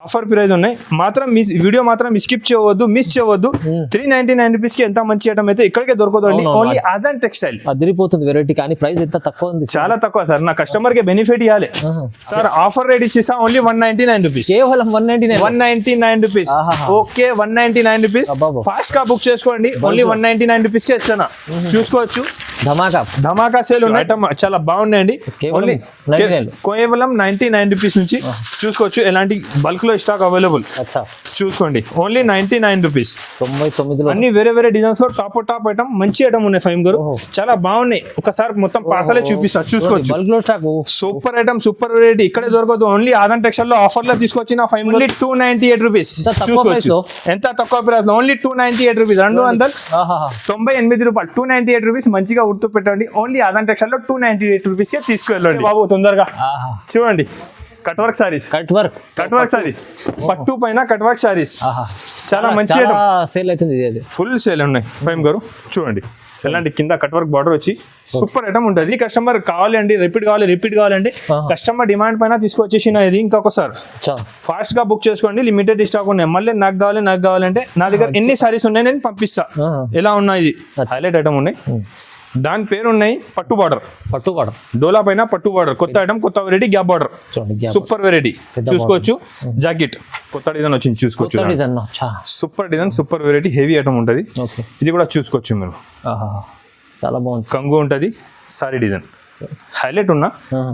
Offer price ఉన్నాయి మాత్రం మీ video మాత్రం స్కిప్ చేయవద్దు, మిస్ చేయవద్దు. 399 రూపీస్ కి ఎంత మంచి ఐటమ్ అయితే ఇక్కడికే దొరకదండి. ఓన్లీ అజాన్ టెక్స్టైల్ అదిరిపోతుంది వెరైటీ, కానీ ప్రైస్ ఎంత తక్కువ ఉంది, చాలా తక్కువ సార్. నా కస్టమర్ కి బెనిఫిట్ ఇవ్వాలి సార్. ఆఫర్ రేట్ ఇచ్చేసా ఓన్లీ 199 రూపీస్, కేవలం 199 రూపీస్. Okay 199 rupees. ఫాస్ట్ గా బుక్ చేసుకోండి. ఓన్లీ 199 రూపీస్ కి ఇస్తాను. చూసుకోవచ్చు ధమాకా సేల్ ఉన్నాయి. ఐటమ్ చాలా బాగున్నాయండి. ఓన్లీ కేవలం 99 రూపీస్ నుంచి చూసుకోవచ్చు. ఎలాంటి బల్క్ లో స్టాక్ అవైలబుల్ చూసుకోండి. Only 99 rupees. 99 అన్ని వేరే వేరే డిజైన్స్ లో టాప్ ఐటమ్ మంచి ఐటమ్ ఉన్నాయి ఫైమ్ గారు, చాలా బాగున్నాయి. ఒకసారి మొత్తం పార్సలే చూపిస్తా చూసుకోవచ్చు. సూపర్ ఐటమ్, సూపర్ వెరైటీ ఇక్కడే దొరకదు. ఓన్లీ ఆదాన్ టెక్స్టైల్ లో ఆఫర్ లో తీసుకొచ్చిన ఫైమ్ ఓన్లీ 298 రూపీస్. ఎంత తక్కువ ప్రైస్ లో ఓన్లీ 298 రూపీస్, 298 రూపాయలు. 298 రూపీస్ మంచిగా గుర్తు పెట్టండి. ఓన్లీ ఆదాన్ టెక్స్టైల్ లో 298 రూపీస్ కి తీసుకెళ్ళండి బాబు. తొందరగా చూడండి. కట్ వర్క్ సారీస్, పట్టు పైన కట్ వర్క్ సారీస్ చాలా మంచి సేల్ అవుతుంది. ఫుల్ సేల్ ఉన్నాయి ఫైమ్ గారు. చూడండి ఎలాంటి కింద కట్ వర్క్ బార్డర్ వచ్చి సూపర్ ఐటమ్ ఉంటుంది. కస్టమర్ కావాలండి, రిపీట్ కావాలంటే కస్టమర్ డిమాండ్ పైన తీసుకొచ్చేసిన ఇది. ఇంకొకసారి ఫాస్ట్ గా బుక్ చేసుకోండి. లిమిటెడ్ స్టాక్ ఉన్నాయి. మళ్ళీ నాకు కావాలంటే నా దగ్గర ఎన్ని సారీస్ ఉన్నాయి నేను పంపిస్తా. ఎలా ఉన్నాయి ఇది హైలైట్ ఐటమ్ ఉన్నాయి. దాని పేరు ఉన్నాయి పట్టు బార్డర్ డోలా పైన పట్టు బార్డర్. కొత్త ఐటమ్, కొత్త variety, gap border, super variety చూసుకోవచ్చు. జాకెట్ కొత్త డిజైన్ వచ్చింది చూసుకోవచ్చు. Super design, super variety, heavy item ఉంటుంది. ఇది కూడా చూసుకోవచ్చు మీరు. చాలా బాగుంది. కంగు ఉంటుంది. సారీ డిజైన్ హైలైట్ ఉన్న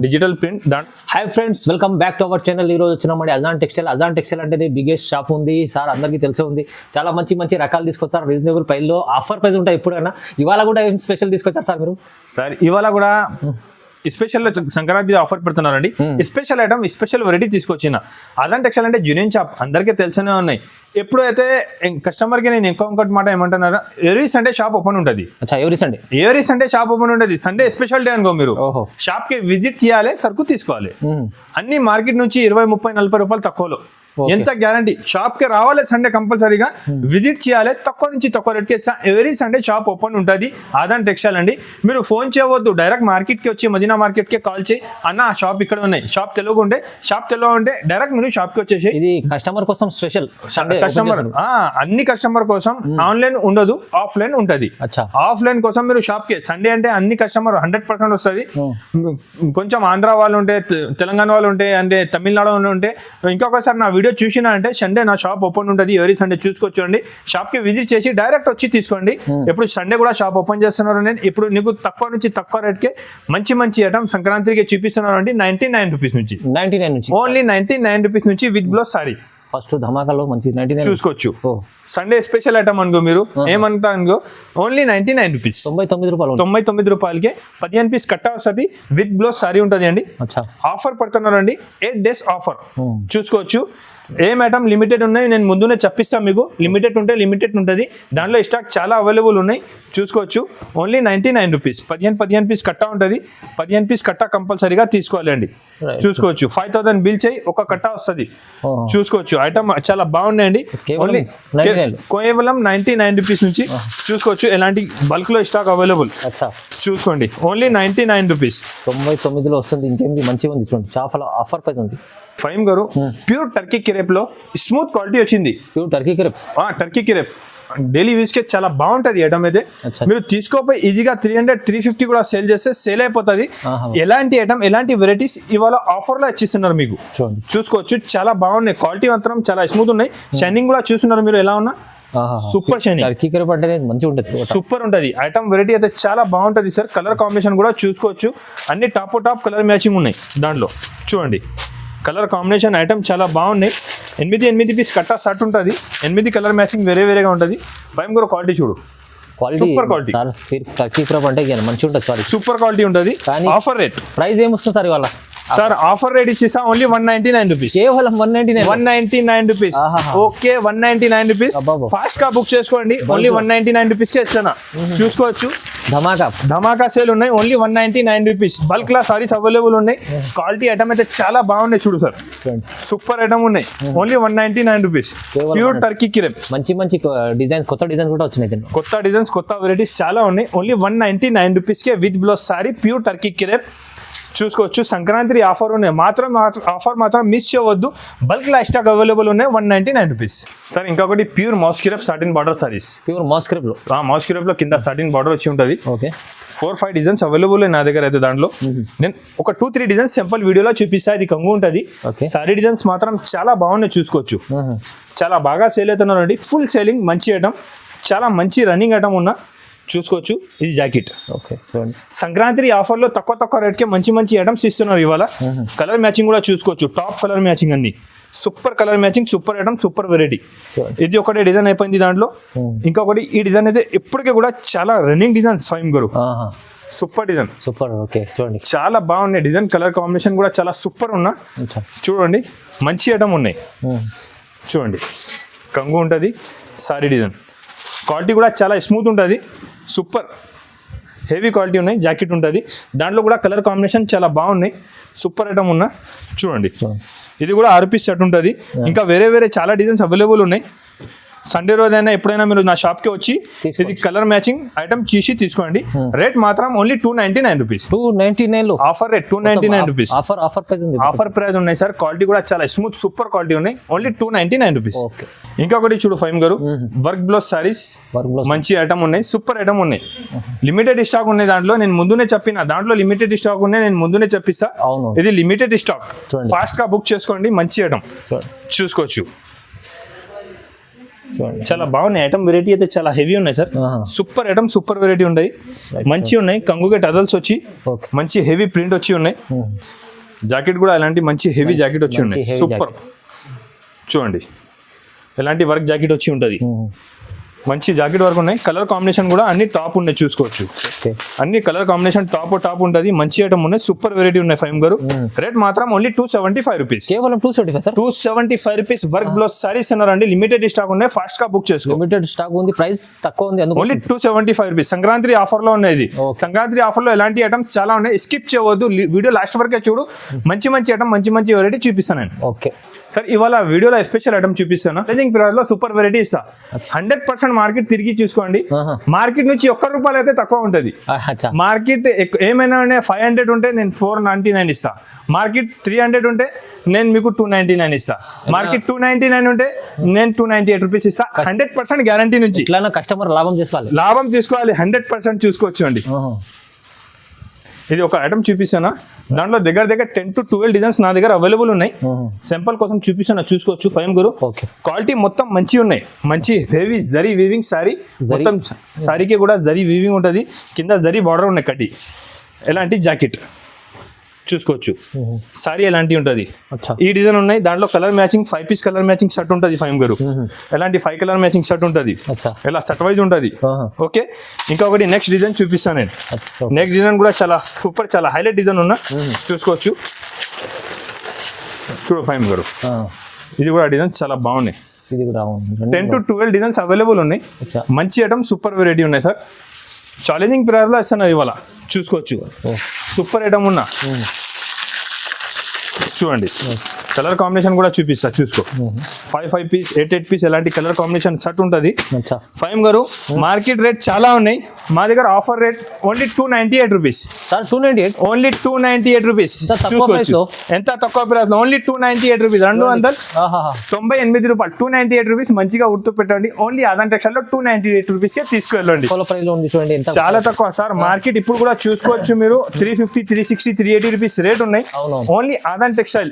digital print. Hi friends, welcome back to our channel. ఈ రోజు వచ్చినామండి అజాన్ టెక్స్టైల్ అంటే బిగ్గెస్ట్ షాప్ ఉంది సార్, అందరికీ తెలిసే ఉంది. చాలా మంచి రకాలు తీసుకొచ్చారు. రీజనబుల్ ప్రైస్ లో ఆఫర్ ప్రైస్ ఉంటాయి ఎప్పుడైనా. ఇవాళ కూడా ఏం స్పెషల్ తీసుకొచ్చారు సార్ మీరు? సార్ ఇవాళ కూడా స్పెషల్ సంక్రాంతి ఆఫర్ పెడుతున్నారండి. స్పెషల్ ఐటమ్, స్పెషల్ వెరైటీ తీసుకొచ్చిన. అజాన్ టెక్స్టైల్ అంటే జూనియర్ షాప్, అందరికీ తెలిసనే ఉన్నాయి. ఎప్పుడైతే కస్టమర్ కి నేను ఇంకొకటి మాట ఏమంటున్నారా, ఎవ్రీ సండే షాప్ ఓపెన్ ఉంటుంది. ఎవ్రీ సండే షాప్ ఓపెన్ ఉంటుంది. సండే స్పెషల్ డే అనుకో, మీరు షాప్ కి విజిట్ చేయాలి, సరుకు తీసుకోవాలి. అన్ని మార్కెట్ నుంచి 20, 30, 40 రూపాయలు తక్కువలో. ఎంత గ్యారంటీ. షాప్ కి రావాలి సండే, కంపల్సరీగా విజిట్ చేయాలి. తక్కువ నుంచి తక్కువ రేట్ కి ఎవరీ సండే షాప్ ఓపెన్ ఉంటుంది. ఆదాన్ టెక్స్టైల్ అండి. మీరు ఫోన్ చేయవద్దు, డైరెక్ట్ మార్కెట్ కి వచ్చి మదీనా మార్కెట్ కి కాల్ చేయి, అన్న షాప్ ఇక్కడ ఉన్నాయి. షాప్ తెలుగు ఉంటే డైరెక్ట్ మీరు షాప్ కి వచ్చేసి. ఇది కస్టమర్ కోసం స్పెషల్. కస్టమర్ అన్ని కస్టమర్ కోసం ఆన్లైన్ ఉండదు, ఆఫ్లైన్ ఉంటది. ఆఫ్లైన్ కోసం మీరు షాప్ కి సండే అంటే అన్ని కస్టమర్ 100% వస్తుంది. కొంచెం ఆంధ్ర వాళ్ళు ఉంటే, తెలంగాణ వాళ్ళు ఉంటే, అంటే తమిళనాడు వాళ్ళు ఉంటే, ఇంకొకసారి నా వీడియో చూసినా అంటే సండే నా షాప్ ఓపెన్ ఉంటుంది. ఎవరీ సండే చూసుకోవచ్చండి. షాప్ కి విజిట్ చేసి డైరెక్ట్ వచ్చి తీసుకోండి. ఎప్పుడు సండే కూడా షాప్ ఓపెన్ చేస్తున్నారు. నేను ఇప్పుడు నీకు తక్కువ నుంచి తక్కువ రేట్ కి మంచి ఐటమ్ సంక్రాంతికి చూపిస్తున్నారు అండి. 99 రూపీస్ నుంచి, ఓన్లీ 99 రూపీస్ నుంచి విత్ బ్లౌజ్ సారీ. ఫస్ట్ ధమాకాలో మంచి 99 చూసుకోవచ్చు. సండే స్పెషల్ ఐటమ్ అనుకో, మీరు ఏమంతా అనుకో, ఓన్లీ 99 రూపీస్, 99 రూపాయలకి 15 పీస్ కట్ట వస్తుంది. విత్ బ్లౌజ్ సారీ ఉంటుంది అండి. ఆఫర్ పడుతున్నారు అండి, 8 days ఆఫర్. చూసుకోవచ్చు. ఏం ఐటమ్ లిమిటెడ్ ఉన్నాయి, నేను ముందునే చెప్పిస్తాను మీకు. లిమిటెడ్ ఉంటుంది. దాంట్లో స్టాక్ చాలా అవైలబుల్ ఉన్నాయి. చూసుకోవచ్చు. Only 99 rupees. 15 పీస్ కట్ట ఉంటుంది. 15 పీస్ కట్ట కంపల్సరీగా తీసుకోవాలండి. చూసుకోవచ్చు. 5000 బిల్ చేయి, ఒక కట్ట వస్తుంది. చూసుకోవచ్చు. ఐటమ్ చాలా బాగున్నాయండి. ఓన్లీ కేవలం 99 రూపీస్ నుంచి చూసుకోవచ్చు. ఎలాంటి బల్క్ లో స్టాక్ అవైలబుల్ చూసుకోండి. Only 99 rupees. 99లో వస్తుంది. ఇంకేంది మంచిగా ఉంది చూడండి. చాలా ఆఫర్ ప్రైస్ ఉంది. ఫైమ్ గారు ప్యూర్ టర్కీ కిరేప్ లో స్మూత్ క్వాలిటీ వచ్చింది. టర్కీ కిరేప్ డైలీ యూజ్ కి చాలా బాగుంటది ఐటమ్ అయితే. మీరు తీసుకోపోయి ఈజీగా 300, 350 కూడా సేల్ చేస్తే సేల్ అయిపోతుంది. ఎలాంటి ఐటమ్, ఎలాంటి వెరైటీస్ ఇవాళ ఆఫర్ లో ఇచ్చిస్తున్నారు మీకు. చూసుకోవచ్చు. చాలా బాగున్నాయి. క్వాలిటీ మాత్రం చాలా స్మూత్ ఉన్నాయి. షైనింగ్ కూడా చూస్తున్నారు మీరు ఎలా ఉన్నా. సూపర్ షైనింగ్, సూపర్ ఉంటది. ఐటమ్ వెరైటీ అయితే చాలా బాగుంటది సార్. కలర్ కాంబినేషన్ కూడా చూసుకోవచ్చు. అన్ని టాప్ కలర్ మ్యాచింగ్ ఉన్నాయి దాంట్లో. చూడండి కలర్ కాంబినేషన్ ఐటమ్ చాలా బాగున్నాయి. 8 పీస్ కట్టా షర్ట్ ఉంటుంది. 8 కలర్ మ్యాచింగ్ వేరేగా ఉంటుంది. భయం కూడా క్వాలిటీ చూడు, సూపర్ క్వాలిటీ. మంచిగా ఉంటుంది. సూపర్ క్వాలిటీ ఉంటుంది. ఆఫర్ రేట్ ప్రైస్ ఏమొస్తుంది సార్ ఇవాళ? సార్ ఆఫర్ రేట్ ఇచ్చేసా ఓన్లీ 199 రూపీస్, కేవలం 199 రూపీస్. Okay 199 rupees. ఫాస్ట్ గా బుక్ చేసుకోండి. ఓన్లీ 199 రూపీస్ కి ఇస్తాను. చూసుకోవచ్చు. ధమాకా సేల్ ఉన్నాయి. Only 199 rupees. బల్క్ లా సారీస్ అవైలబుల్ ఉన్నాయి. క్వాలిటీ ఐటమ్ అయితే చాలా బాగున్నాయి. చూడు సార్, సూపర్ ఐటమ్ ఉన్నాయి. Only 199 rupees. Pure Turkey crepe. మంచి డిజైన్స్, కొత్త డిజైన్స్ కూడా వచ్చినాయి. కొత్త డిజైన్స్, కొత్త వెరైటీస్ చాలా ఉన్నాయి. ఓన్లీ 199 రూపీస్ కే with blouse sari, pure Turkey crepe. చూసుకోవచ్చు. సంక్రాంతి ఆఫర్ ఉన్నాయి, ఆఫర్ మాత్రం మిస్ చేయవద్దు. బల్క్ లా స్టాక్ అవైలబుల్ ఉన్నాయి, 199 రూపీస్. సార్ ఇంకొకటి pure moss crepe satin border saris. Pure moss crepe లో మాస్క్రేప్ లో కింద సాటిన్ బార్డర్ వచ్చి ఉంటుంది. ఓకే 4-5 డిజైన్స్ అవైలబుల్ నా దగ్గర అయితే. దాంట్లో నేను ఒక 2-3 డిజైన్స్ సింపుల్ వీడియోలో చూపిస్తా. ఇది కంగు ఉంటుంది. ఓకే సారీ డిజైన్స్ మాత్రం చాలా బాగున్నాయి, చూసుకోవచ్చు. చాలా బాగా సేల్ అవుతున్నారండి, ఫుల్ సేలింగ్. మంచి ఐటమ్, చాలా మంచి రన్నింగ్ ఐటమ్ ఉన్న చూసుకోవచ్చు. ఇది జాకెట్. ఓకే చూడండి, సంక్రాంతి ఆఫర్లో తక్కువ రేట్కి మంచి ఐటమ్స్ ఇస్తున్నారు ఇవాళ. కలర్ మ్యాచింగ్ కూడా చూసుకోవచ్చు, టాప్ కలర్ మ్యాచింగ్ అన్ని super colour matching, super item, super variety. ఇది ఒకటే డిజైన్ అయిపోయింది దాంట్లో. ఇంకొకటి ఈ డిజైన్ అయితే ఇప్పటికీ కూడా చాలా రన్నింగ్ డిజైన్స్. ఫైమ్ గారు సూపర్ డిజైన్, సూపర్. ఓకే చూడండి, చాలా బాగున్నాయి డిజైన్. కలర్ కాంబినేషన్ కూడా చాలా సూపర్ ఉన్నా. చూడండి మంచి ఐటమ్ ఉన్నాయి. చూడండి కంగు ఉంటుంది, సారీ డిజైన్. క్వాలిటీ కూడా చాలా స్మూత్ ఉంటుంది, సూపర్ హెవీ క్వాలిటీ ఉన్నాయి. జాకెట్ ఉంటుంది, దాంట్లో కూడా కలర్ కాంబినేషన్ చాలా బాగున్నాయి, సూపర్ ఐటమ్ ఉన్నా. చూడండి ఇది కూడా 6 పీస్ సెట్ ఉంటుంది. ఇంకా వేరే చాలా డిజైన్స్ అవైలబుల్ ఉన్నాయి. సండే రోజైనా ఎప్పుడైనా మీరు నా షాప్కి వచ్చి ఇది కలర్ మ్యాచింగ్ ఐటమ్ చూసి తీసుకోండి. రేట్ మాత్రం only 299 rupees. 299 offer rate 299 rupees. Offer price ఉంది. ఆఫర్ ప్రైస్ ఉన్నాయి సార్. క్వాలిటీ కూడా చాలా స్మూత్ సూపర్ క్వాలిటీ ఉన్నాయి, ఓన్లీ 299 రూపీస్. ఓకే ఇంకొకటి చూడు ఫైమ్ గారు, వర్క్ బ్లౌజ్ సారీస్ మంచి ఐటమ్ ఉన్నాయి, సూపర్ ఐటమ్ ఉన్నాయి. లిమిటెడ్ స్టాక్ ఉన్నాయి దాంట్లో. నేను ముందునే చెప్పిన దాంట్లో లిమిటెడ్ స్టాక్ ఉన్నాయి, నేను ముందునే చెప్పిస్తా. ఇది లిమిటెడ్ స్టాక్, ఫాస్ట్ గా బుక్ చేసుకోండి. మంచి ఐటమ్ చూసుకోవచ్చు. చాలా బాగున్నాయి ఐటమ్. వెరైటీ అయితే చాలా హెవీ ఉన్నాయి sir. Super item, super variety ఉన్నాయి, మంచి ఉన్నాయి. కంగుగే టజల్స్ వచ్చి మంచి హెవీ ప్రింట్ వచ్చి ఉన్నాయి. జాకెట్ కూడా అలాంటి మంచి హెవీ జాకెట్ వచ్చి ఉన్నాయి, సూపర్. చూడండి ఎలాంటి వర్క్ జాకెట్ వచ్చి ఉంటుంది, మంచి జాకెట్ వర్క్ ఉన్నాయి. కలర్ కాంబినేషన్ కూడా అన్ని టాప్ ఉన్నాయి, చూసుకోవచ్చు. అన్ని కలర్ కాంబినేషన్ టాప్ ఉంటుంది. మంచి ఐటమ్ ఉన్నాయి, సూపర్ వెరైటీ ఉన్నాయి ఫైమ్ గారు. రేట్ మాత్రం ఓన్లీ 275 రూపీస్. కేవలం 275 రూపీస్. వర్క్ బ్లౌజ్ సారీస్ అన్నారండి, లిమిటెడ్ స్టాక్ ఉన్నాయి, ఫాస్ట్ గా బుక్ చేసుకో. లిమిటెడ్ స్టాక్ ఉంది, ప్రైస్ తక్కువ ఉంది, ఓన్లీ 275 రూపీస్. సంక్రాంతి ఆఫర్ లో ఉన్నాయి. సంక్రాంతి ఆఫర్ లో ఎలాంటి ఐటమ్స్ చాలా ఉన్నాయి, స్కిప్ చేయవద్దు. వీడియో లాస్ట్ వరకే చూడు, మంచి ఐటమ్, మంచి వెరైటీ చూపిస్తాను నేను. ఓకే సార్ ఇవాళ వీడియోలో స్పెషల్ ఐటమ్ చూపిస్తాను. ఛాలెంజింగ్ పీరియడ్ లో సూపర్ వెరైటీ ఇస్తా. 100% మార్కెట్ తిరిగి చూసుకోండి. మార్కెట్ నుంచి ₹1 అయితే తక్కువ ఉంటుంది. మార్కెట్ ఏమైనా 500 ఉంటే నేను 499 ఇస్తా. మార్కెట్ 300 ఉంటే నేను మీకు 299 ఇస్తా. మార్కెట్ 299 ఉంటే నేను 298 రూపీస్ ఇస్తా. 100% గ్యారంటీ నుంచి. కస్టమర్ లాభం తీసుకోవాలి 100% చూసుకోవచ్చు అండి. ఇది ఒక ఐటమ్ చూపిస్తాను. దాంట్లో దగ్గర 10 to 12 డిజైన్స్ నా దగ్గర అవైలబుల్ ఉన్నాయి. సింపుల్ కోసం చూపిస్తాను, చూసుకోవచ్చు. ఫైమ్ గురు క్వాలిటీ మొత్తం మంచి ఉన్నాయి. మంచి హెవీ జరీ వీవింగ్ సారీ, మొత్తం సారీకి కూడా జరీ వీవింగ్ ఉంటుంది. కింద జరీ బార్డర్ ఉన్నాయి కట్టి. ఎలాంటి జాకెట్ చూసుకోవచ్చు. సారీ ఎలాంటి ఉంటుంది, ఈ డిజైన్ ఉన్నాయి. దాంట్లో colour matching 5 piece colour matching shirt ఉంటుంది ఫైమ్ గారు. ఎలాంటి 5 కలర్ మ్యాచింగ్ షర్ట్ ఉంటుంది, ఇలా సెట్ వైజ్ ఉంటుంది. ఓకే ఇంకొకటి నెక్స్ట్ డిజైన్ చూపిస్తాను నేను. నెక్స్ట్ డిజైన్ కూడా చాలా సూపర్, చాలా హైలైట్ డిజైన్ ఉన్నా, చూసుకోవచ్చు. చూడు ఫైమ్ గారు, ఇది కూడా డిజైన్ చాలా బాగున్నాయి. 10 to 12 డిజైన్స్ అవైలబుల్ ఉన్నాయి. మంచి ఐటమ్, సూపర్ వెరైటీ ఉన్నాయి సార్. ఛాలెంజింగ్ ప్రైస్ లో ఇస్తున్నారు ఇవాళ, చూసుకోవచ్చు. సూపర్ ఐటమ్ ఉన్నా. చూడండి కలర్ కాంబినేషన్ కూడా చూపిస్తా, చూసుకో. 5 పీస్ 8 పీస్ ఎలాంటి కలర్ కాంబినేషన్ షర్ట్ ఉంటుంది. ఫైమ్ గారు మార్కెట్ రేట్ చాలా ఉన్నాయి, మా దగ్గర offer rate only 298 rupees. Only 298 rupees. ఎంత తక్కువ ప్రైస్ లో ఓన్లీ 298 రూపీస్. 298 రూపాయలు. 298 రూపీస్. మంచిగా గుర్తు పెట్టండి. ఓన్లీ ఆదాన్ టెక్స్టైల్ లో 298 రూపీస్ కే తీసుకెళ్ళండి. చాలా తక్కువ సార్. మార్కెట్ ఇప్పుడు కూడా చూసుకోవచ్చు మీరు. 350, 360, 380 రూపీస్ రేట్ ఉన్నాయి. ఓన్లీ ఆదాన్ టెక్స్టైల్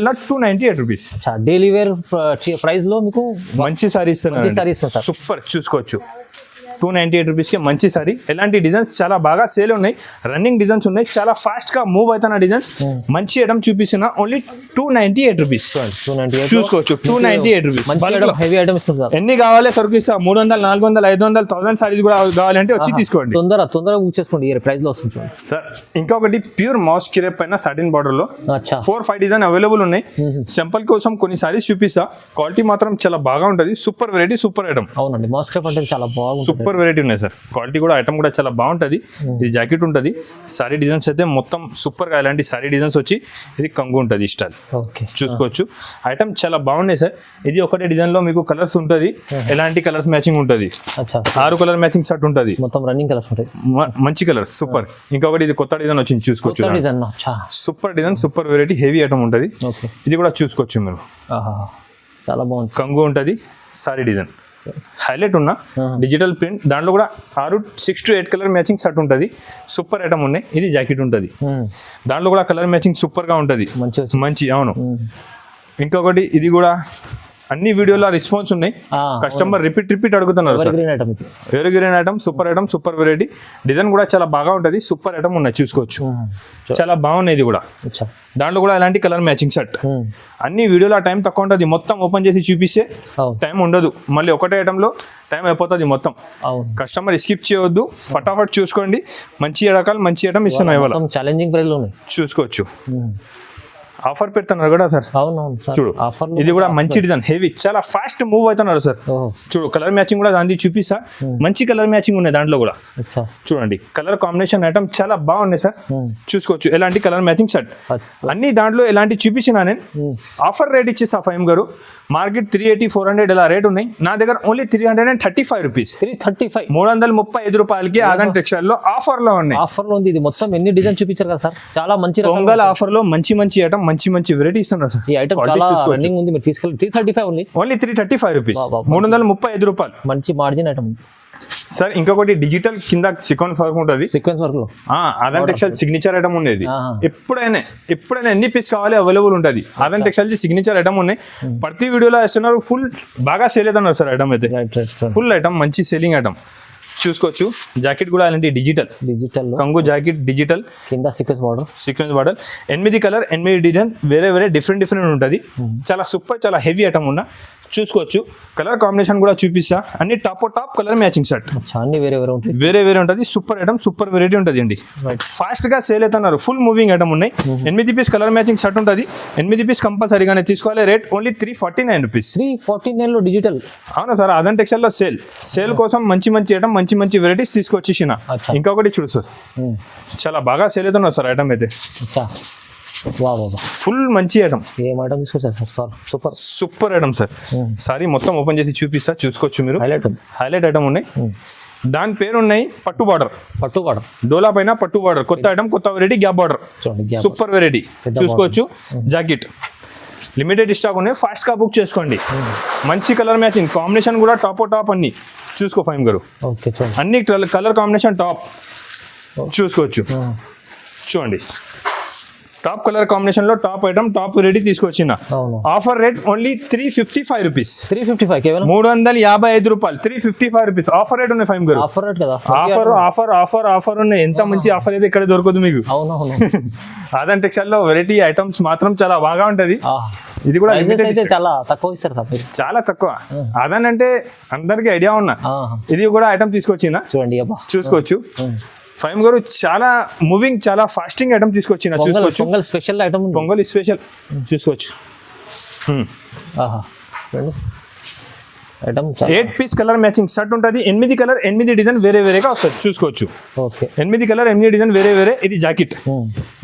లో 298 రూపీస్. డైలీ వేర్ ప్రైస్ లో మీకు మంచి సారీ ఇస్తున్నారు, సూపర్. చూసుకోవచ్చు 298 రూపీస్ కి మంచి సారీ. ఎలాంటి డిజైన్స్ చాలా బాగా సేల్ ఉన్నాయి, రన్నింగ్ డిజైన్స్ ఉన్నాయి, చాలా ఫాస్ట్ గా మూవ్ అవుతున్న డిజైన్స్. మంచి ఐటమ్ చూపిస్తున్నా, ఓన్లీ 298 రూపీస్. చూసుకోవచ్చు 298 రూపీస్. హెవీ ఐటమ్ ఇస్తుంది. ఎన్ని కావాలి సరుకు ఇస్తా. 300, 400, 500, 1000 సారీస్ కూడా కావాలంటే వచ్చి తీసుకోండి. తొందరగా బుక్ చేసుకోండి, ప్రైస్ లో వస్తుంది సార్. ఇంకొకటి ప్యూర్ మాస్ క్రేప్ పైన సాటిన్ బార్డర్ లో 4-5 డిజైన్ అవైలబుల్ ఉన్నాయి. సింపుల్ కోసం కొన్ని సారీస్ చూపిస్తా. క్వాలిటీ మాత్రం చాలా బాగా ఉంటుంది, సూపర్ వెరైటీ, సూపర్ ఐటమ్. అవునండి, మాస్ క్రేప్ అంటే చాలా బాగుంటుంది. సూపర్ వెరైటీ ఉన్నాయి సార్. క్వాలిటీ కూడా ఐటమ్ కూడా చాలా బాగుంటుంది. ఇది జాకెట్ ఉంటుంది. సారీ డిజైన్స్ అయితే మొత్తం సూపర్ గా ఇలాంటి సారీ డిజైన్స్ వచ్చి ఇది కంగు ఉంటుంది స్టైల్. ఓకే, చూసుకోవచ్చు. ఐటమ్ చాలా బాగున్నాయి సార్. ఇది ఒకటే డిజైన్ లో మీకు కలర్స్ ఉంటుంది. ఎలాంటి కలర్స్ మ్యాచింగ్ ఉంటుంది. 6 కలర్ మ్యాచింగ్ షర్ట్ ఉంటుంది. మొత్తం రన్నింగ్ కలర్స్ ఉంటాయి. మంచి కలర్ సూపర్. ఇంకొకటి ఇది కొత్త డిజైన్ వచ్చింది చూసుకోవచ్చు. Super design super variety heavy item ఉంటుంది. ఇది కూడా చూసుకోవచ్చు మీరు. చాలా బాగుంది. కంగు ఉంటుంది. సారీ డిజైన్ హైలైట్ ఉన్న డిజిటల్ ప్రింట్. దాంట్లో కూడా 6 to 8 కలర్ మ్యాచింగ్ షర్ట్ ఉంటుంది. సూపర్ ఐటమ్ ఉన్నాయి. ఇది జాకెట్ ఉంటుంది. దాంట్లో కూడా కలర్ మ్యాచింగ్ సూపర్ గా ఉంటుంది. మంచి అవును. ఇంకొకటి ఇది కూడా అన్ని వీడియోలో రెస్పాన్స్ ఉన్నాయి. కస్టమర్ రిపీట్ అడుగుతున్నారు. ఎవరి green item super item super variety. Design కూడా చాలా బాగా ఉంటుంది. సూపర్ ఐటమ్ ఉన్నాయి చూసుకోవచ్చు. చాలా బాగున్నాయి. ఇది కూడా దాంట్లో కూడా ఎలాంటి కలర్ మ్యాచింగ్ షర్ట్. అన్ని వీడియోలో టైం తక్కువ ఉంటుంది. మొత్తం ఓపెన్ చేసి చూపిస్తే టైం ఉండదు. మళ్ళీ ఒకటే ఐటమ్ లో టైం అయిపోతుంది మొత్తం. కస్టమర్ స్కిప్ చేయవద్దు. ఫటాఫట్ చూసుకోండి. మంచి రకాలు మంచి ఐటమ్ ఇస్తున్నాయి. ఇవాళ ఛాలెంజింగ్ ప్రైస్ లో చూసుకోవచ్చు. ఆఫర్ పెడుతున్నారు కూడా సార్. అవునవును చూడు ఇది కూడా మంచి డిజైన్ హెవీ చాలా ఫాస్ట్ మూవ్ అవుతున్నారు సార్. చూడు కలర్ మ్యాచింగ్ కూడా దాన్ని చూపిస్తా. మంచి కలర్ మ్యాచింగ్ ఉన్నాయి దాంట్లో కూడా. చూడండి కలర్ కాంబినేషన్ ఐటమ్ చాలా బాగున్నాయి సార్. చూసుకోవచ్చు. ఎలాంటి కలర్ మ్యాచింగ్ షర్ట్ అన్ని దాంట్లో ఎలాంటి చూపించినా నేను ఆఫర్ రేట్ ఇచ్చేస్తా. ఫైమ్ గారు మార్కెట్ 380 400 ఇలా రేట్ ఉన్నాయి. నా దగ్గర ఓన్లీ 335 రూపీస్. 335 రూపాయలకి ఆదాన్ టెక్స్టైల్ లో ఆఫర్ లో ఉన్నాయి. ఆఫర్ లో ఉంది. ఇది మొత్తం ఎన్ని డిజైన్ చూపించారు కదా సార్. చాలా మంచి పొంగల్ ఆఫర్ లో మంచి ఐటమ్ మంచి వెరైటీ ఇస్తున్నారు సార్. ఈ ఐటమ్ చాలా రన్నింగ్ ఉంది. మీరు తీసుకెళ్ళి 335 ఓన్లీ 335 రూపీస్. 335 రూపాయలు. మంచి మార్జిన్ ఐటమ్ సార్. ఇంకొకటి డిజిటల్ కింద సీక్వెన్స్ వర్క్ ఉంటుంది. సీక్వెన్స్ వర్క్ లో ఆదాన్ టెక్స్టైల్ సిగ్నేచర్ ఐటమ్ ఉండేది. ఎప్పుడైనా ఎన్ని పీస్ కావాలి అవైలబుల్ ఉంటుంది. ఆదాన్ టెక్స్టైల్ సిగ్నేచర్ ఐటమ్ ఉన్నాయి. ప్రతి వీడియోలో వేస్తున్నారు. ఫుల్ బాగా సేల్ అవుతున్నారు సార్. ఐటమ్ అయితే ఫుల్ ఐటమ్ మంచి సేలింగ్ ఐటమ్ చూసుకోవచ్చు. జాకెట్ కూడా అలాంటి డిజిటల్ కంగు జాకెట్ డిజిటల్ కింద సీక్వెన్స్ బార్డర్ 8 కలర్ 8 డిజైన్ వేరే డిఫరెంట్ ఉంటుంది. చాలా సూపర్ చాలా హెవీ ఐటమ్ ఉన్న చూసుకోవచ్చు. కలర్ కాంబినేషన్ కూడా చూపిస్తా. అన్ని టాప్ కలర్ మ్యాచింగ్ షర్ట్ అన్ని వేరే ఉంటుంది. సూపర్ ఐటమ్ సూపర్ వెరైటీ ఉంటుంది అండి. ఫాస్ట్ గా సేల్ అవుతున్నారు. ఫుల్ మూవింగ్ ఐటమ్ ఉన్నాయి. 8 పీస్ కలర్ మ్యాచింగ్ షర్ట్ ఉంటుంది. 8 పీస్ కంపల్సరీగానే తీసుకోవాలి. Rate only 349 rupees. 349 లో డిజిటల్. అవునా సార్. ఆదాన్ టెక్స్టైల్ లో సేల్ కోసం మంచి ఐటమ్ మంచి వెరైటీస్ తీసుకొచ్చేసిన. ఇంకొకటి చూడు సార్ చాలా బాగా సేల్ అవుతున్నారు సార్ ఐటమ్ అయితే. ఫుల్ మంచి ఐటమ్. ఏం ఐటమ్ తీసుకొచ్చారు sir. Super item sir. Sorry మొత్తం ఓపెన్ చేసి చూపిస్తా చూసుకోవచ్చు మీరు. హైలైట్ ఐటమ్ ఉన్నాయి. దాని పేరు ఉన్నాయి పట్టు బార్డర్ డోలా పైన పట్టు బార్డర్. కొత్త ఐటమ్ కొత్త variety gap border super variety చూసుకోవచ్చు. జాకెట్ లిమిటెడ్ స్టాక్ ఉన్నాయి. ఫాస్ట్ గా బుక్ చేసుకోండి. మంచి కలర్ మ్యాచింగ్ కాంబినేషన్ కూడా టాప్ అన్ని చూసుకో ఫైమ్ గారు. అన్ని కలర్ కాంబినేషన్ టాప్ చూసుకోవచ్చు. చూడండి టాప్ కలర్ కాంబినేషన్ లో టాప్ ఐటమ్ టాప్ వెరైటీ తీసుకొచ్చిన. Offer rate only 355 rupees. 355 రూపాయలు. 355 రూపీస్ ఆఫర్ రేట్ ఉన్నాయి ఫైమ్ గారు. ఆఫర్ ఉన్నాయి. ఎంత మంచి ఆఫర్ అయితే ఇక్కడ దొరకదు మీకు. ఆదాన్ టెక్స్టైల్ లో వెరైటీ ఐటమ్స్ మాత్రం చాలా బాగా ఉంటది. ఇది కూడా చాలా తక్కువ ఇస్తారు సార్. చాలా తక్కువ. ఆదాన్ అంటే అందరికి ఐడియా ఉన్నా. ఇది కూడా ఐటమ్ తీసుకొచ్చిన చూడండి చూసుకోవచ్చు. ఫైమ్ గారు చాలా మూవింగ్ చాలా ఫాస్టింగ్ ఐటమ్ తీసుకొచ్చిన చూసుకోవచ్చు. Pongal special item. Pongal special చూసుకోవచ్చు. 8 పీస్ కలర్ మ్యాచింగ్ షర్ట్ ఉంటుంది. 8 కలర్ 8 డిజైన్ వేరేగా వస్తుంది చూసుకోవచ్చు. 8 కలర్ 8 డిజైన్ వేరే. ఇది జాకెట్.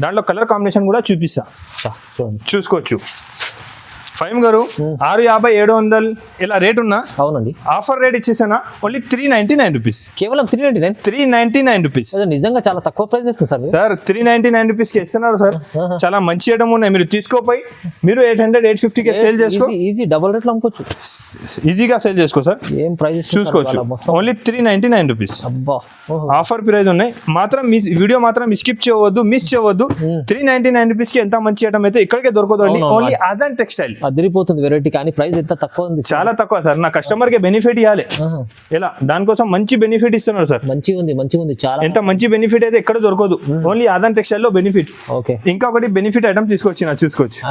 దాంట్లో కలర్ కాంబినేషన్ కూడా చూపిస్తా చూసుకోవచ్చు. ఫైమ్ గారు 650 700 ఇలా రేట్ ఉన్నా. అవునండి. ఆఫర్ రేట్ ఇచ్చేసానా ఓన్లీ 399 రూపీస్. కేవలం 399 రూపీస్. నిజంగా చాలా తక్కువ ప్రైస్ చెప్తున్నారు సార్. 399 రూపీస్ కి ఇస్తున్నారు సార్. చాలా మంచి ఐటమ్ ఉన్నాయి. మీరు తీసుకోపోయి మీరు 800 850 కి సేల్ చేసుకో. ఈజీ డబుల్ రేట్ లో అమ్ముకోవచ్చు. ఈజీగా సేల్ చేసుకో సార్. ఏం ప్రైస్ చూసుకోవచ్చు. ఓన్లీ 399 రూపీస్ ఆఫర్ ప్రైస్ ఉన్నాయి. మాత్రం మీ వీడియో మాత్రం స్కిప్ చేయవద్దు మిస్ చేయవద్దు. 399 రూపీస్ కి ఎంత మంచి ఐటమ్ అయితే ఇక్కడికే దొరకదు. Only Aadhan textile. అదిరిపోతుంది వెరైటీ. కానీ ప్రైస్ ఎంత తక్కువ ఉంది. చాలా తక్కువ సార్. నా కస్టమర్ కి బెనిఫిట్ ఇవ్వాలి. ఎలా దానికోసం మంచి బెనిఫిట్ ఇస్తున్నారు సార్. మంచిగా ఉంది చాలా. ఎంత మంచి బెనిఫిట్ అయితే ఎక్కడ దొరకదు. ఓన్లీ ఆదాన్ టెక్స్టైల్ లో బెనిఫిట్. ఓకే. ఇంకొకటి బెనిఫిట్ ఐటమ్ తీసుకొచ్చిన చూసుకోవచ్చు.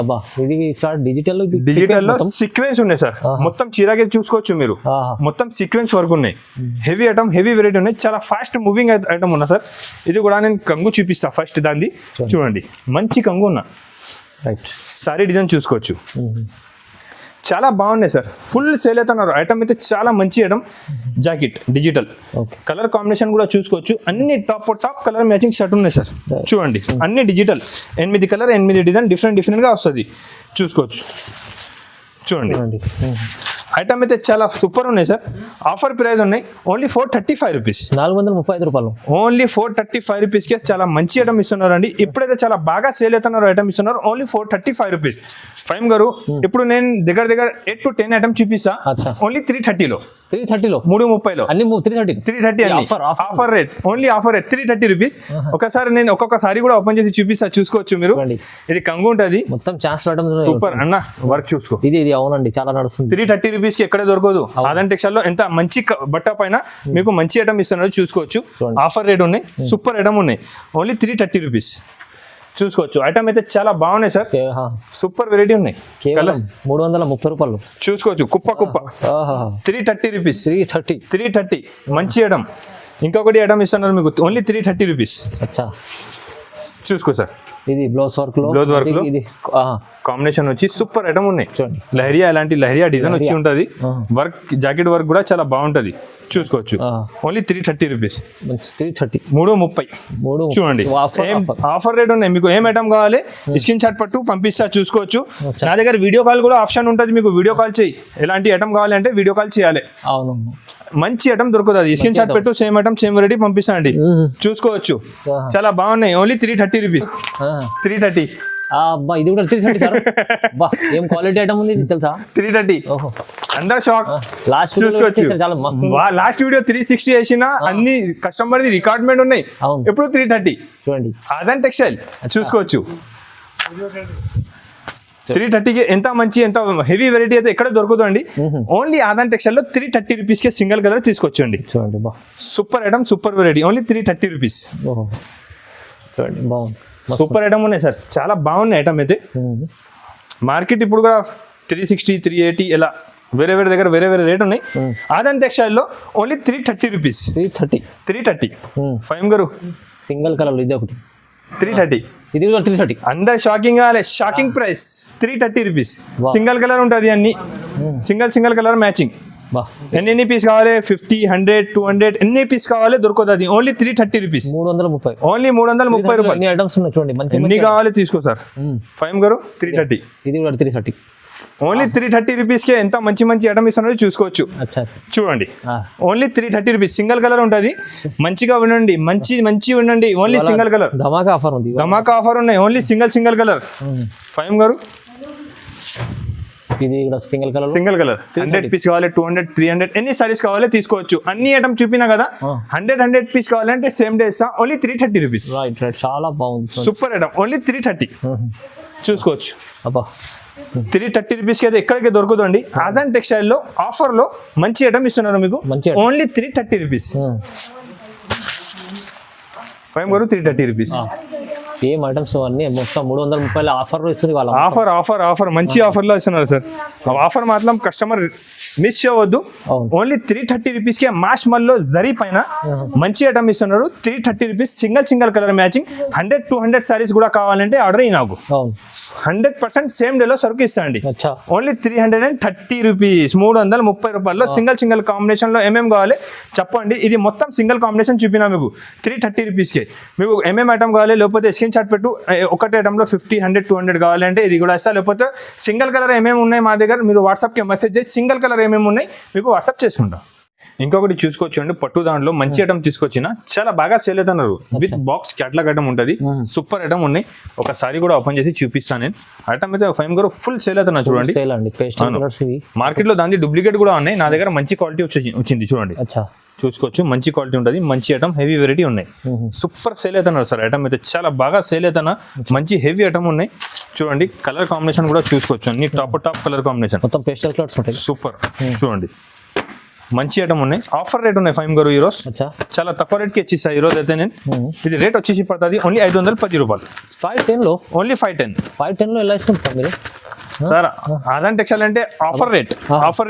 అబ్బా ఇది డిజిటల్ లో సీక్వెన్స్ ఉన్నాయి సార్. మొత్తం చీరకే చూసుకోవచ్చు మీరు. మొత్తం సీక్వెన్స్ వర్క్ ఉన్నాయి. హెవీ ఐటమ్ హెవీ వెరైటీ ఉన్నాయి. చాలా ఫాస్ట్ మూవింగ్ ఐటమ్ ఉన్నా సార్. ఇది కూడా నేను కంగు చూపిస్తా ఫస్ట్. దాన్ని చూడండి మంచి కంగు ఉన్నా. రైట్. సారీ డిజైన్ చూసుకోవచ్చు. చాలా బాగున్నాయి సార్, ఫుల్ సేల్ అవుతున్నారు. ఐటమ్ అయితే చాలా మంచి item. Jacket digital okay. Colour combination కూడా చూసుకోవచ్చు. అన్ని టాప్ కలర్ మ్యాచింగ్ షర్ట్ ఉన్నాయి సార్. చూడండి అన్ని డిజిటల్, 8 కలర్ 8 డిజైన్ డిఫరెంట్ గా వస్తుంది. చూసుకోవచ్చు. చూడండి ఐటమ్ అయితే చాలా సూపర్ ఉన్నాయి సార్. ఆఫర్ ప్రైస్ ఉన్నాయి ఓన్లీ 435 రూపీస్. 435 రూపాయలు. ఓన్లీ 435 రూపీస్కి చాలా మంచి ఐటమ్ ఇస్తున్నారు అండి. ఇప్పుడైతే చాలా బాగా సేల్ అవుతున్నారు ఐటమ్ ఇస్తున్నారు. Only 435 rupees. ఫైమ్ గారు ఇప్పుడు నేను దగ్గర 8 to 10 ఐటమ్ చూపిస్తా. ఓన్లీ 330లో 330లో అన్ని 330 అన్ని offer rate. Only offer rate 330 rupees. ఒకసారి నేను ఒక్కొక్కసారి కూడా ఓపెన్ చేసి చూపిస్తా, చూసుకోవచ్చు మీరు. ఇది కంగు ఉంటుంది మొత్తం ఛాన్స్ సూపర్ అన్న. వర్క్ చూసుకో. ఇది అవునండి చాలా నడుస్తుంది. 330 రూపీస్ కి ఎక్కడ దొరకదు. ఆదాన్ టెక్స్టైల్ లో ఎంత మంచి బట్ట పైన మీకు మంచి ఐటమ్ ఇస్తున్నారు. చూసుకోవచ్చు. ఆఫర్ రేట్ ఉన్నాయి, సూపర్ ఐటమ్ ఉన్నాయి. Only 330 rupees. చూసుకోవచ్చు. ఐటమ్ అయితే చాలా బాగున్నాయి సార్, సూపర్ వెరైటీ ఉన్నాయి. 330 రూపాయలు. చూసుకోవచ్చు. కుప్ప 330 రూపీస్. 330 మంచి ఐటమ్. ఇంకొకటి ఐటమ్ ఇస్తున్నారు మీకు ఓన్లీ 330 రూపీస్. చూసుకో సార్. ఇది బ్లౌజ్ వర్క్ లో ఇది కాంబినేషన్ వచ్చి సూపర్ ఐటమ్ ఉన్నాయి. లహరియా, ఇలాంటి లహరియా డిజైన్ వచ్చి ఉంటది. వర్క్ జాకెట్ వర్క్ కూడా చాలా బాగుంటది. చూసుకోవచ్చు. Only 330 rupees. 330. చూడండి ఆఫర్ రేట్ ఉన్నాయి. మీకు ఏం ఐటమ్ కావాలి స్క్రీన్ షాట్ పట్టు పంపిస్తా. చూసుకోవచ్చు. నా దగ్గర వీడియో కాల్ కూడా ఆప్షన్ ఉంటుంది. మీకు వీడియో కాల్ చేయి. ఎలాంటి ఐటమ్ కావాలి అంటే వీడియో కాల్ చేయాలి. అవును, మంచి ఐటమ్ దొరుకుతుంది. స్క్రీన్ షాట్ పెట్టు, సేమ్ ఐటమ్ సేమ్ వెరైటీ పంపిస్తానండి. చూసుకోవచ్చు. చాలా బాగున్నాయి. Only 330 rupees. 330. అబ్బా ఇది కూడా 330 సార్. బా ఏం క్వాలిటీ ఐటమ్ ఉంది తెలుసా. 330. అందరు షాక్. లాస్ట్ చూసుకోవచ్చు. చాలా మస్తు. లాస్ట్ వీడియో 360 చేసిన అన్ని కస్టమర్ రికార్డ్మెంట్ ఉన్నాయి. ఎప్పుడు 330. చూడండి ఆదాన్ టెక్స్టైల్. చూసుకోవచ్చు. 330కి ఎంత మంచి ఎంత హెవీ వెరైటీ అయితే ఎక్కడ దొరకదు అండి. ఓన్లీ ఆదాన్ టెక్స్టైల్ లో 330 రూపీస్ కి సింగిల్ కలర్ తీసుకోవచ్చండి. చూడండి super item, super variety. Only 330 rupees. చూడండి బాగుంది. సూపర్ ఐటమ్ ఉన్నాయి సార్, చాలా బాగున్నాయి ఐటమ్ అయితే. మార్కెట్ ఇప్పుడు కూడా 360 380 ఇలా వేరే దగ్గర వేరే రేట్ ఉన్నాయి. ఆదాన్ టెక్స్టైల్ లో ఓన్లీ 330 రూపీస్. 330. ఫైమ్ గారు సింగిల్ కలర్ ఇది ఒకటి 330. ఇది కూడా 330. అందరు షాకింగ్ కావాలి. Shocking price 330 rupees. Single colour ఉంటుంది అన్ని. Single colour matching. ఎన్ని పీస్ కావాలి? 50 100 200 ఎన్ని పీస్ కావాలి దొరకదు. Only 330 rupees. 330. ఓన్లీ 330 రూపాయలు. ఐటమ్స్ ఉన్నాయి చూడండి. మంచి ఎన్ని కావాలి తీసుకో సార్. ఫైమ్ గారు 330. ఇది కూడా 330. ఓన్లీ 330 రూపీస్ కి ఎంత మంచి ఐటమ్ ఇస్తున్నది చూసుకోవచ్చు. చూడండి. Only 330 rupees. సింగిల్ కలర్ ఉంటుంది. మంచిగా ఉండండి, మంచి ఉండండి. Only single colour. ధమాకా ఆఫర్ ఉంది. ధమాకా ఆఫర్ ఉన్నాయి. Only single colour. ఫైమ్ గారు ఇది కూడా సింగిల్ కలర్. 100 పీస్ కావాలి, 200 300 ఎన్ని సారీస్ కావాలి తీసుకోవచ్చు. అన్ని ఐటమ్ చూపినా కదా. 100 పీస్ కావాలంటే సేమ్ డే ఇస్తా. Only 330 rupees. చాలా బాగుంది. Super item. ఓన్లీ 330. చూసుకోవచ్చు. 330 రూపీస్కి అయితే ఎక్కడికి దొరకదు అండి. ఆజాన్ టెక్స్టైల్ లో ఆఫర్ లో మంచి ఐటమ్ ఇస్తున్నారు మీకు. Only 330 rupees. ఫైవ్ గారు 330 రూపీస్. ఏం ఐటమ్స్ అన్ని మొత్తం 330 ఆఫర్ ఇస్తుంది వాళ్ళ. ఆఫర్ మంచి ఆఫర్ లో ఇస్తున్నారు సార్. ఆఫర్ మాత్రం కస్టమర్ మిస్ చేయవద్దు. ఓన్లీ 330 రూపీస్ కి మాష్ మల్లో జరీ పైన మంచి ఐటమ్ ఇస్తున్నారు. 330 rupees. Single colour matching. 100 200 saris కూడా కావాలంటే ఆర్డర్ అయ్యి నాకు 100% సేమ్ డే లో సరుకు ఇస్తా అండి. Only 330 rupees. 330 రూపాయల్లో సింగిల్ కాంబినేషన్ లో ఏమేమి కావాలి చెప్పండి. ఇది మొత్తం సింగిల్ కాంబినేషన్ చూపినా మీకు 330 రూపీస్ కి. మీకు ఏమేమి ఐటమ్ కావాలి లేకపోతే స్క్రీన్ షాట్ పెట్టు. ఒకటి ఐటమ్లో 50 100 200 కావాలంటే ఇది కూడా ఇస్తా. లేకపోతే సింగిల్ కలర్ ఏమేమి ఉన్నాయి మా దగ్గర మీరు వాట్సాప్కి మెసేజ్ చేసి సింగిల్ కలర్ ఏమేమి ఉన్నాయి మీకు వాట్సాప్ చేసుకుంటాం. ఇంకొకటి చూసుకోవచ్చండి. పట్టు దాంట్లో మంచి ఐటమ్ తీసుకొచ్చిన చాలా బాగా సేల్ అవుతున్నారు. విత్ బాక్స్ క్యాట్లాగ్ ఐటమ్ ఉంటుంది. సూపర్ ఐటమ్ ఉన్నాయి. ఒకసారి కూడా ఓపెన్ చేసి చూపిస్తాను నేను. ఐటమ్ అయితే ఫైమ్ గారు ఫుల్ సేల్ అవుతున్నా చూడండి. మార్కెట్ లో దాని డూప్లికేట్ కూడా ఉన్నాయి. నా దగ్గర మంచి క్వాలిటీ వచ్చింది చూడండి. చూసుకోవచ్చు. మంచి క్వాలిటీ ఉంటుంది. మంచి ఐటమ్ హెవీ వెరైటీ ఉన్నాయి. సూపర్ సేల్ అవుతున్నారు సార్. ఐటమ్ అయితే చాలా బాగా సేల్ అవుతున్నా. మంచి హెవీ ఐటమ్ ఉన్నాయి. చూడండి. కలర్ కాంబినేషన్ కూడా చూసుకోవచ్చు. అన్ని టాప్ కలర్ కాంబినేషన్. మొత్తం పేస్టల్ కలర్స్ ఉంటాయి. సూపర్. చూడండి. మంచి ఐటమ్ ఉన్నాయి. ఆఫర్ రేట్ ఉన్నాయి ఫైమ్ గారు ఈరోజు. చాలా తక్కువ రేట్కి ఇచ్చిస్తాను ఈరోజు అయితే నేను. ఇది రేట్ వచ్చేసి పడుతుంది ఓన్లీ 510 రూపాయలు. 510 లో ఓన్లీ 510 లో ఎలా ఇస్తుంది సార్ మీరు? సార్ ఆదాన్ టెక్స్టైల్ అంటే ఆఫర్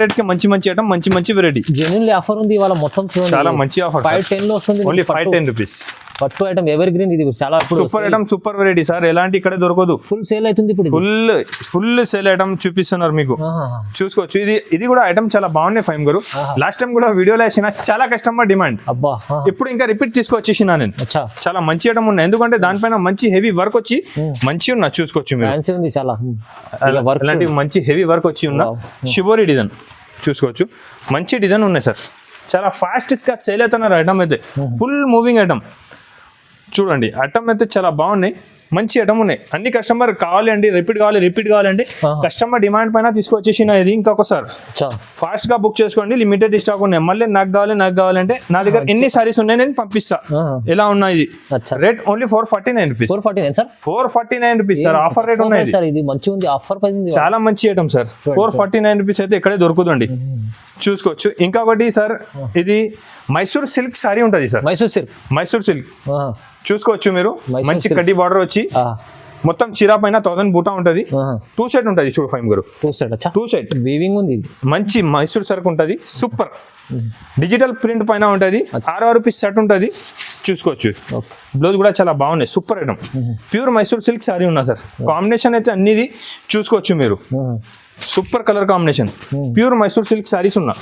రేట్ కి మంచి ఐటమ్ మంచి వెరైటీ. జెన్యూన్లీ ఆఫర్ ఉంది ఇవాళ మొత్తం. చాలా మంచి ఆఫర్. 510 లో వస్తుంది. Only 510 rupees. పట్టు ఐటమ్ ఎవర్ గ్రీన్ ఇది చాలా ఇప్పుడు super item, super variety sir, ఎలాంటి ఇక్కడ దొరకదు. ఫుల్ సేల్ అవుతుంది ఇప్పుడు ఇది. ఫుల్ సేల్ ఐటమ్ చూపిస్తున్నారు మీకు, చూసుకోవచ్చు. ఇది కూడా ఐటమ్ చాలా బాగున్నాయి ఫైమ్ గారు. లాస్ట్ టైం కూడా వీడియోలో వేసిన చాలా కస్టమర్ డిమాండ్. అబ్బా ఇప్పుడు ఇంకా రిపీట్ తీసుకొచ్చేసిన నేను. అచ్చా, చాలా మంచి ఐటమ్ ఉన్నాయి, ఎందుకంటే దానిపైన మంచి హెవీ వర్క్ వచ్చి మంచి ఉన్నా, చూసుకోవచ్చు మీరు. ఫ్యాన్సీ ఉంది చాలా. వర్క్ అలాంటి మంచి హెవీ వర్క్ వచ్చి ఉన్న షిబోరి డిజైన్ చూసుకోవచ్చు. మంచి డిజైన్ ఉన్నాయి సార్, చాలా ఫాస్ట్ గా సేల్ అవుతున్నారు ఐటమ్ అయితే. ఫుల్ మూవింగ్ ఐటమ్ చూడండి, ఐటమ్ అయితే చాలా బాగున్నాయి, మంచి ఐటమ్ ఉన్నాయి. అన్ని కస్టమర్ కావాలండి, రిపీట్ కావాలండి కస్టమర్ డిమాండ్ పైన తీసుకొచ్చేసిన ఇది. ఇంకొకసారి ఫాస్ట్ గా బుక్ చేసుకోండి, లిమిటెడ్ స్టాక్ ఉన్నాయి. మళ్ళీ నాకు కావాలంటే నా దగ్గర ఎన్ని సారీస్ ఉన్నాయి నేను పంపిస్తా. ఎలా ఉన్నాయి ఇది rate only 449 rupees. 449 rupees sir, offer rate ఉన్నాయి సార్. ఇది మంచి ఉంది, ఆఫర్ ప్రైస్ ఉంది, చాలా మంచి ఐటమ్ సార్. 449 రూపీస్ అయితే ఇక్కడే దొరుకుతుంది, చూసుకోవచ్చు. ఇంకొకటి సార్, ఇది మైసూర్ సిల్క్ సారీ ఉంటుంది సార్. మైసూర్ సిల్క్ చూసుకోవచ్చు మీరు. మంచి కడ్డీ బార్డర్ వచ్చి మొత్తం చీరా పైన 1000 బూటా ఉంటది. 2 సెట్ ఉంటది చూడు ఫైమ్ గారు. 2 సెట్ వీవింగ్ ఉంది, మంచి మైసూర్ సరుకు ఉంటది. సూపర్ డిజిటల్ ప్రింట్ పైన ఉంటది. 6 రూపీస్ సెట్ ఉంటది, చూసుకోవచ్చు. బ్లౌజ్ కూడా చాలా బాగున్నాయి, super item. Pure Mysore silk sorry ఉన్నా సార్. కాంబినేషన్ అయితే అన్నిది చూసుకోవచ్చు మీరు. Super colour combination, pure Mysore silk saris ఉన్నా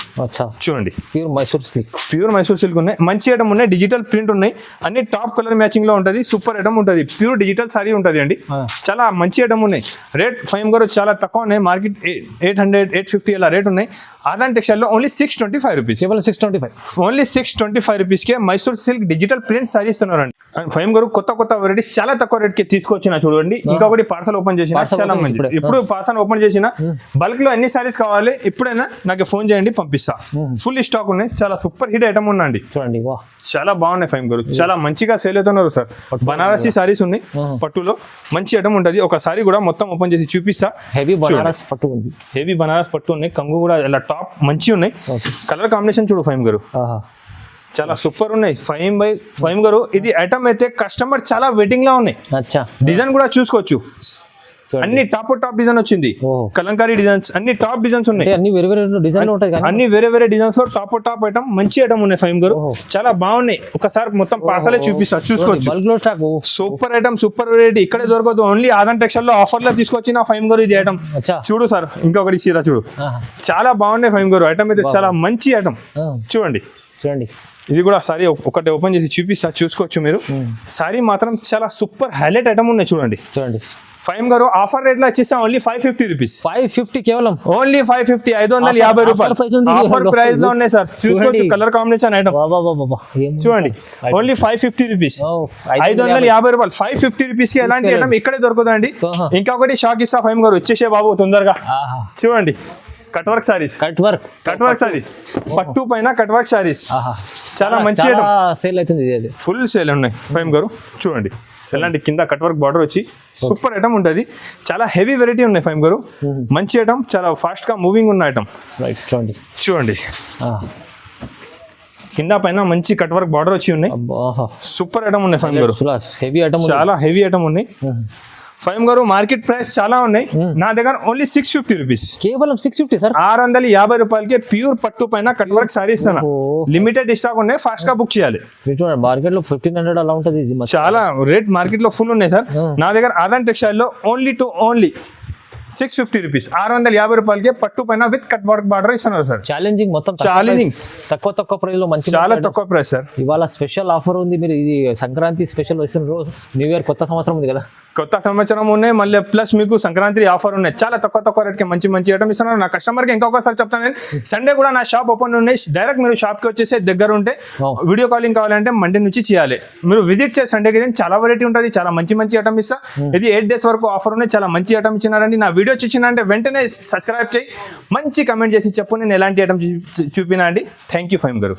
చూడండి. ప్యూర్ మైసూర్ సిల్క్ ఉన్నాయి, మంచి ఐటమ్ ఉన్నాయి, డిజిటల్ ప్రింట్ ఉన్నాయి, అన్ని టాప్ కలర్ మ్యాచింగ్ లో ఉంటది. సూపర్ ఐటమ్ ఉంటది, ప్యూర్ డిజిటల్ సారీ ఉంటది అండి. చాలా మంచి ఐటమ్ ఉన్నాయి. రేట్ ఫైమ్ గారు చాలా తక్కువ ఉన్నాయి, మార్కెట్ 800 850 అలా రేట్ ఉన్నాయి. ఆదాన్ టెక్స్టైల్ లో ఓన్లీ 625 రూపీస్. ఓన్లీ 625 రూపీస్ కే Mysore silk digital print sari ఇస్తున్నారండి. అండ్ ఫైమ్ గారు కొత్త వెరైటీస్ చాలా తక్కువ రేట్ కి తీసుకొచ్చిన చూడండి. ఇంకొకటి పార్సల్ ఓపెన్ చేసిన, చాలా మంచి. ఇప్పుడు పార్సల్ ఓపెన్ చేసిన బల్క్ లో ఎన్ని సారీస్ కావాలి ఇప్పుడైనా నాకు ఫోన్ చేయండి, పంపిస్తా. ఫుల్ స్టాక్ ఉన్నాయి, చాలా సూపర్ హిట్ ఐటమ్ ఉందండి. చూడండి, చాలా బాగున్నాయి ఫైమ్ గారు, చాలా మంచిగా సేల్ అవుతున్నారు సార్. బనారసి సారీస్ ఉన్నాయి, పట్టులో మంచి ఐటమ్ ఉంటది. ఒక సారీ కూడా మొత్తం ఓపెన్ చేసి చూపిస్తా. హెవీ బనారస్ పట్టు ఉంది, హెవీ బనారస్ పట్టు ఉన్నాయి. కంగు కూడా ఇలా టాప్ మంచి ఉన్నాయి. కలర్ కాంబినేషన్ చూడు ఫైమ్ గారు, చాలా సూపర్ ఉన్నాయి. 5 గారు ఇది ఐటమ్ అయితే కస్టమర్ చాలా వెయిటింగ్ లా ఉన్నాయి. డిజైన్ కూడా చూసుకోవచ్చు, అన్ని టాప్ డిజైన్ వచ్చింది. కలంకారీ డిజైన్స్ అన్ని టాప్ డిజైన్స్ ఉన్నాయి. అన్ని వేరే వేరే డిజైన్స్ లో టాప్ ఐటమ్ మంచి ఐటమ్ ఉన్నాయి ఫైమ్ గారు, చాలా బాగున్నాయి. ఒకసారి మొత్తం పార్సల్ చూపిస్తా, చూసుకోవచ్చు. సూపర్ ఐటమ్, సూపర్ వెరైటీ ఇక్కడే దొరకదు. ఓన్లీ ఆదాన్ టెక్స్టైల్ లో ఆఫర్ లో తీసుకొచ్చిన ఫైమ్ గారు ఇది ఐటమ్. చూడు సార్, ఇంకొకటి చీర చూడు, చాలా బాగున్నాయి ఫైమ్ గారు. ఐటమ్ అయితే చాలా మంచి ఐటమ్, చూడండి. ఇది కూడా సారీ ఒకటి ఓపెన్ చేసి చూపిస్తా, చూసుకోవచ్చు మీరు. సారీ మాత్రం చాలా సూపర్ హైలైట్ ఐటమ్ ఉన్నాయి, చూడండి. ఫైమ్ గారు ఆఫర్ రేట్ లో వచ్చేస్తా ఓన్లీ 550 రూపీస్. 550 కేవలం, ఓన్లీ 550, 550 రూపాయలు ఆఫర్ ప్రైస్ లో ఉన్నాయి సార్. చూసుకోవచ్చు కలర్ కాంబినేషన్ ఐటమ్, చూడండి. ఓన్లీ 550 రూపీస్, 550 రూపాయలు. 550 రూపీస్ కి ఎలాంటి ఐటమ్ ఇక్కడే దొరుకుతుందండి. ఇంకొకటి షాక్ ఇస్తా ఫైమ్ గారు, వచ్చేసే బాబు తొందరగా. చూడండి, కట్ వర్క్ సారీస్, పట్టు పైన కట్ వర్క్ సారీస్, చాలా మంచి సేల్ అవుతుంది. ఫుల్ సేల్ ఉన్నాయి ఫైమ్ గారు, చూడండి. ఎలాంటి కింద కట్ వర్క్ బార్డర్ వచ్చి సూపర్ ఐటమ్ ఉంటుంది. చాలా హెవీ వెరైటీ ఉన్నాయి ఫైమ్ గారు, మంచి ఐటమ్, చాలా ఫాస్ట్ గా మూవింగ్ ఉన్న ఐటమ్. చూడండి, కింద పైన మంచి కట్ వర్క్ బార్డర్ వచ్చి ఉన్నాయి. సూపర్ ఐటమ్ ఉన్నాయి ఫైమ్ గారు, చాలా హెవీ ఐటమ్ ఉన్నాయి ఫైమ్ గారు. మార్కెట్ ప్రైస్ చాలా ఉన్నాయి, నా దగ్గర ఓన్లీ 650 రూపీస్. కేవలం 650 సార్. 650 రూపాయలకి ప్యూర్ పట్టు పైన కట్ వర్క్ సారీ ఇస్తాను. లిమిటెడ్ స్టాక్ ఉన్నాయి, ఫాస్ట్ గా బుక్ చేయాలి. మార్కెట్ లో 1500 అలా ఉంటుంది, చాలా రేట్ మార్కెట్ లో ఫుల్ ఉన్నాయి సార్. నా దగ్గర ఆదాన్ టెక్స్టైల్ లో ఓన్లీ 650 రూపీస్, 650 రూపాయలకి పట్టు పైన విత్ కట్ వర్క్ బార్డర్ ఇస్తున్నారు సార్. ఛాలెంజింగ్, మొత్తం తక్కువ ప్రైస్ లో మంచి, చాలా తక్కువ ప్రైస్ సార్. ఇవాళ స్పెషల్ ఆఫర్ ఉంది. మీరు ఇది సంక్రాంతి స్పెషల్ వస్తున్న రోజు, న్యూ ఇయర్ కొత్త సంవత్సరం ఉంది కదా, కొత్త సంవత్సరం ఉన్నాయి. మళ్ళీ ప్లస్ మీకు సంక్రాంతి ఆఫర్ ఉన్నాయి. చాలా తక్కువ రేట్ కి మంచి ఐటమ్ ఇస్తున్నారు. నా కస్టమర్ కి ఇంకొకసారి చెప్తాను, నేను సండే కూడా నా షాప్ ఓపెన్ ఉన్నాయి. డైరెక్ట్ మీరు షాప్ కి వచ్చేసి దగ్గర ఉంటే వీడియో కాలింగ్ కావాలంటే మండే నుంచి చేయాలి. మీరు విజిట్ చేసి సండేకి చాలా వెరైటీ ఉంటుంది, చాలా మంచి ఐటమ్ ఇస్తా. ఇది 8 days వరకు ఆఫర్ ఉన్నాయి, చాలా మంచి ఐటమ్ ఇచ్చినారండి. నా వీడియో చూసినంటే వెంటనే సబ్స్క్రైబ్ చేయి, మంచి కమెంట్ చేసి చెప్పు నేను ఎలాంటి ఐటమ్ చూపినా అండి. థ్యాంక్ యూ ఫైమ్ గారు.